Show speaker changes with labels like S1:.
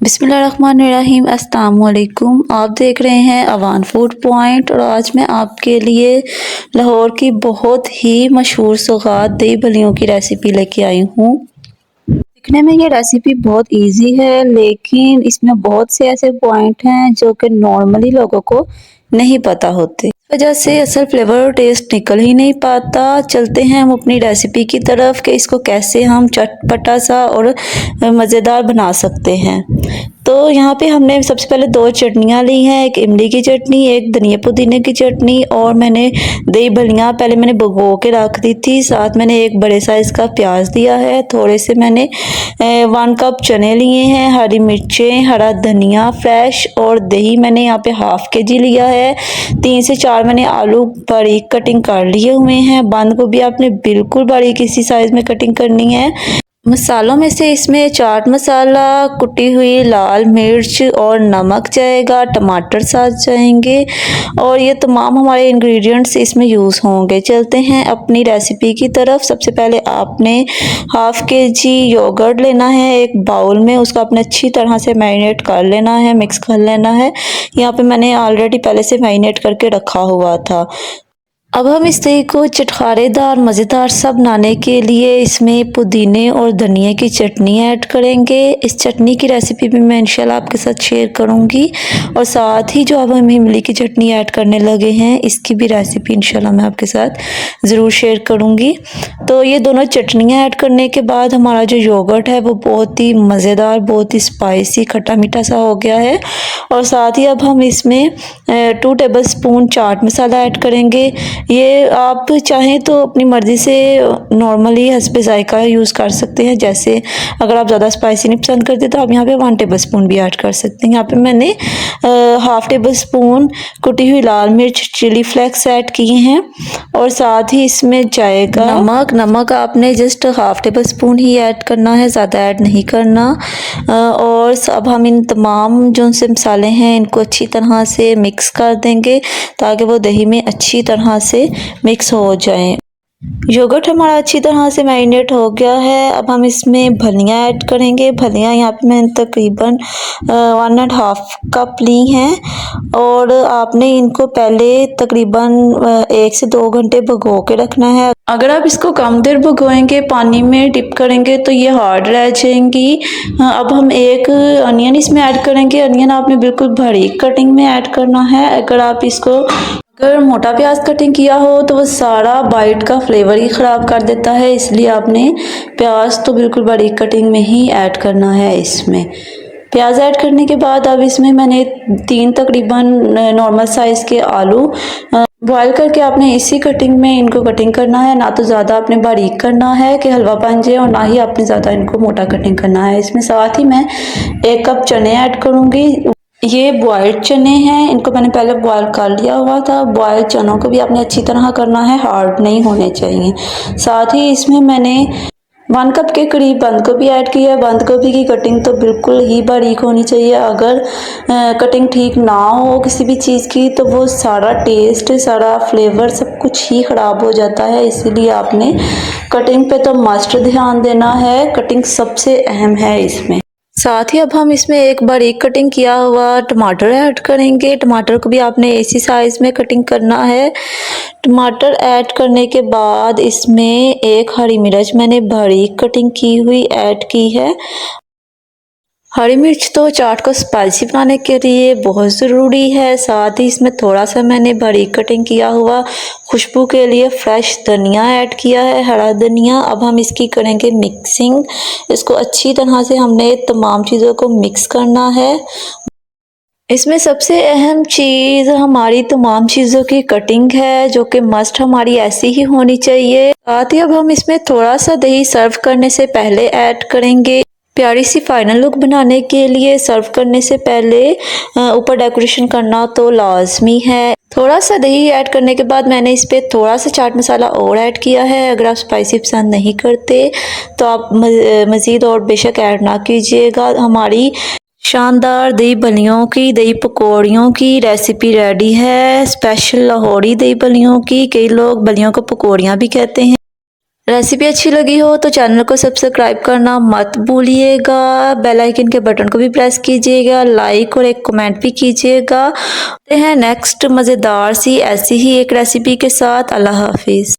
S1: बिस्मिल्लाहिर्रहमानिर्रहीम अस्सलाम वालेकुम। आप देख रहे हैं अवान फूड पॉइंट और आज मैं आपके लिए लाहौर की बहुत ही मशहूर सौगात दही भल्लियों की रेसिपी लेके आई हूँ। दिखने में ये रेसिपी बहुत इजी है लेकिन इसमें बहुत से ऐसे पॉइंट हैं जो कि नॉर्मली लोगों को नहीं पता होते, वजह से असल फ्लेवर और टेस्ट निकल ही नहीं पाता। चलते हैं हम अपनी रेसिपी की तरफ कि इसको कैसे हम चटपटा सा और मज़ेदार बना सकते हैं। तो यहाँ पे हमने सबसे पहले दो चटनियाँ ली हैं, एक इमली की चटनी, एक धनिया पुदीने की चटनी और मैंने दही भल्लियाँ पहले मैंने भिगो के रख दी थी। साथ मैंने एक बड़े साइज़ का प्याज दिया है, थोड़े से मैंने 1 कप चने लिए हैं, हरी मिर्चें, हरा धनिया फ्रेश और दही मैंने यहाँ पे हाफ केजी लिया है। 3 से 4 मैंने आलू बारीक कटिंग कर लिए हुए हैं। बंद गोभी आपने बिल्कुल बारीक इसी साइज़ में कटिंग करनी है। मसालों में से इसमें चाट मसाला, कुटी हुई लाल मिर्च और नमक जाएगा, टमाटर साथ जाएंगे और ये तमाम हमारे इंग्रेडिएंट्स इसमें यूज़ होंगे। चलते हैं अपनी रेसिपी की तरफ। सबसे पहले आपने हाफ केजी योगर्ट लेना है एक बाउल में, उसको आपने अच्छी तरह से मैरिनेट कर लेना है, मिक्स कर लेना है। यहाँ पे मैंने ऑलरेडी पहले से मैरिनेट करके रखा हुआ था। अब हम इस दही को चटखारेदार मज़ेदार सा बनाने के लिए इसमें पुदीने और धनिया की चटनी ऐड करेंगे। इस चटनी की रेसिपी भी मैं इंशाल्लाह आपके साथ शेयर करूंगी और साथ ही जो अब हम इमली की चटनी ऐड करने लगे हैं इसकी भी रेसिपी इंशाल्लाह मैं आपके साथ ज़रूर शेयर करूंगी। तो ये दोनों चटनियाँ ऐड करने के बाद हमारा जो योगर्ट है वो बहुत ही मज़ेदार, बहुत ही स्पाइसी खट्टा मीठा सा हो गया है। और साथ ही अब हम इसमें 2 टेबलस्पून चाट मसाला ऐड करेंगे। ये आप चाहें तो अपनी मर्ज़ी से नॉर्मली हस्बे ज़ायका यूज़ कर सकते हैं। जैसे अगर आप ज़्यादा स्पाइसी नहीं पसंद करते तो आप यहाँ पे 1 टेबलस्पून भी ऐड कर सकते हैं। यहाँ पे मैंने हाफ टेबल स्पून कुटी हुई लाल मिर्च चिली फ्लेक्स ऐड किए हैं और साथ ही इसमें जाएगा नमक आपने जस्ट हाफ टेबल स्पून ही ऐड करना है, ज़्यादा ऐड नहीं करना। और अब हम इन तमाम जो से मसाले हैं इनको अच्छी तरह से मिक्स कर देंगे ताकि वो दही में अच्छी तरह से मिक्स हो जाएं। योगर्ट हमारा अच्छी तरह से मैरिनेट हो गया है। अब हम इसमें भलियाँ ऐड करेंगे। भलियाँ यहाँ पे मैंने तकरीबन 1.5 कप ली हैं और आपने इनको पहले तकरीबन 1 से 2 घंटे भिगो के रखना है। अगर आप इसको कम देर भिगोएंगे, पानी में डिप करेंगे तो ये हार्ड रह जाएंगी। अब हम एक अनियन इसमें ऐड करेंगे। अनियन आपने बिल्कुल बारीक कटिंग में ऐड करना है। अगर मोटा प्याज कटिंग किया हो तो वो सारा बाइट का फ्लेवर ही ख़राब कर देता है, इसलिए आपने प्याज तो बिल्कुल बारीक कटिंग में ही ऐड करना है। इसमें प्याज ऐड करने के बाद अब इसमें मैंने 3 तकरीबन नॉर्मल साइज़ के आलू बॉयल करके आपने इसी कटिंग में इनको कटिंग करना है। ना तो ज़्यादा आपने बारीक करना है कि हलवा बन जाए और ना ही आपने ज़्यादा इनको मोटा कटिंग करना है। इसमें साथ ही मैं 1 कप चने ऐड करूँगी। ये बॉयल्ड चने हैं, इनको मैंने पहले बॉयल कर लिया हुआ था। बॉयल्ड चनों को भी आपने अच्छी तरह करना है, हार्ड नहीं होने चाहिए। साथ ही इसमें मैंने 1 कप के करीब बंद गोभी ऐड किया है। बंद गोभी की कटिंग तो बिल्कुल ही बारीक होनी चाहिए। अगर कटिंग ठीक ना हो किसी भी चीज़ की तो वो सारा टेस्ट, सारा फ्लेवर सब कुछ ही ख़राब हो जाता है। इसीलिए आपने कटिंग पे तो मस्ट ध्यान देना है, कटिंग सबसे अहम है इसमें। साथ ही अब हम इसमें एक बारीक कटिंग किया हुआ टमाटर ऐड करेंगे। टमाटर को भी आपने इसी साइज़ में कटिंग करना है। टमाटर ऐड करने के बाद इसमें एक हरी मिर्च मैंने बारीक कटिंग की हुई ऐड की है। हरी मिर्च तो चाट को स्पाइसी बनाने के लिए बहुत ज़रूरी है। साथ ही इसमें थोड़ा सा मैंने बारीक कटिंग किया हुआ खुशबू के लिए फ्रेश धनिया ऐड किया है, हरा धनिया। अब हम इसकी करेंगे मिक्सिंग। इसको अच्छी तरह से हमने तमाम चीज़ों को मिक्स करना है। इसमें सबसे अहम चीज़ हमारी तमाम चीज़ों की कटिंग है जो कि मस्ट हमारी ऐसी ही होनी चाहिए। साथ ही अब हम इसमें थोड़ा सा दही सर्व करने से पहले ऐड करेंगे। प्यारी सी फाइनल लुक बनाने के लिए सर्व करने से पहले ऊपर डेकोरेशन करना तो लाजमी है। थोड़ा सा दही ऐड करने के बाद मैंने इस पर थोड़ा सा चाट मसाला और ऐड किया है। अगर आप स्पाइसी पसंद नहीं करते तो आप मज़ीद और बेशक ऐड ना कीजिएगा। हमारी शानदार दही भल्लियों की, दही पकौड़ियों की रेसिपी रेडी है। स्पेशल लाहौरी दही भल्लियों की, कई लोग भल्लियों को पकौड़ियाँ भी कहते हैं। रेसिपी अच्छी लगी हो तो चैनल को सब्सक्राइब करना मत भूलिएगा, बेल आइकन के बटन को भी प्रेस कीजिएगा, लाइक और एक कमेंट भी कीजिएगा। नेक्स्ट मज़ेदार सी ऐसी ही एक रेसिपी के साथ। अल्लाह हाफिज़।